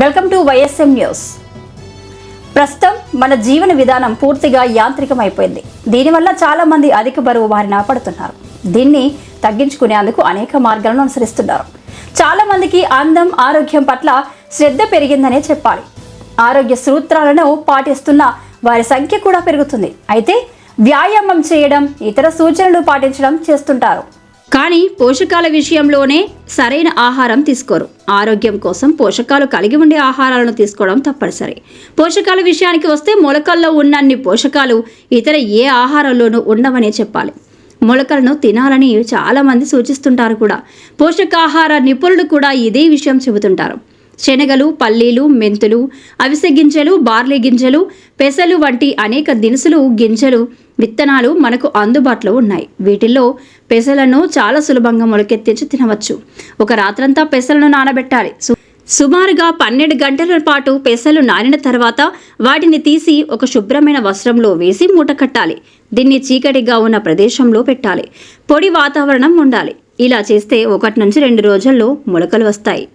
Welcome to YSM news. ప్రస్తుతం మన జీవన విధానం పూర్తిగా యాంత్రికమైపోయింది. దీనివల్ల చాలా మంది అధిక బరువు బారిన పడుతున్నారు. దీన్ని తగ్గించుకునేందుకు అనేక మార్గాలను అనుసరిస్తున్నారు. చాలా మందికి అందం, ఆరోగ్యం పట్ల శ్రద్ధ పెరిగిందనే చెప్పాలి. ఆరోగ్య సూత్రాలను పాటిస్తున్న వారి సంఖ్య కూడా పెరుగుతుంది. అయితే వ్యాయామం చేయడం, ఇతర సూచనలు పాటించడం చేస్తుంటారు. కానీ పోషకాల విషయంలోనే సరైన ఆహారం తీసుకోరు. ఆరోగ్యం కోసం పోషకాలు కలిగి ఉండే ఆహారాలను తీసుకోవడం తప్పనిసరి. పోషకాల విషయానికి వస్తే మొలకల్లో ఉన్నన్ని పోషకాలు ఇతర ఏ ఆహారంలోనూ ఉండవనే చెప్పాలి. మొలకలను తినాలని చాలా మంది సూచిస్తుంటారు కూడా. పోషకాహార నిపుణులు కూడా ఇదే విషయం చెబుతుంటారు. శనగలు, పల్లీలు, మెంతులు, అవిసె గింజలు, బార్లీ గింజలు, పెసలు వంటి అనేక దినుసులు, గింజలు, విత్తనాలు మనకు అందుబాటులో ఉన్నాయి. వీటిల్లో పెసలను చాలా సులభంగా మొలకెత్తించి తినవచ్చు. ఒక రాత్రంతా పెసలను నానబెట్టాలి. సుమారుగా 12 గంటల పాటు పెసలు నానిన తర్వాత వాటిని తీసి ఒక శుభ్రమైన వస్త్రంలో వేసి మూట కట్టాలి. దీన్ని చీకటిగా ఉన్న ప్రదేశంలో పెట్టాలి. పొడి వాతావరణం ఉండాలి. ఇలా చేస్తే 1 నుంచి 2 రోజుల్లో మొలకలు వస్తాయి.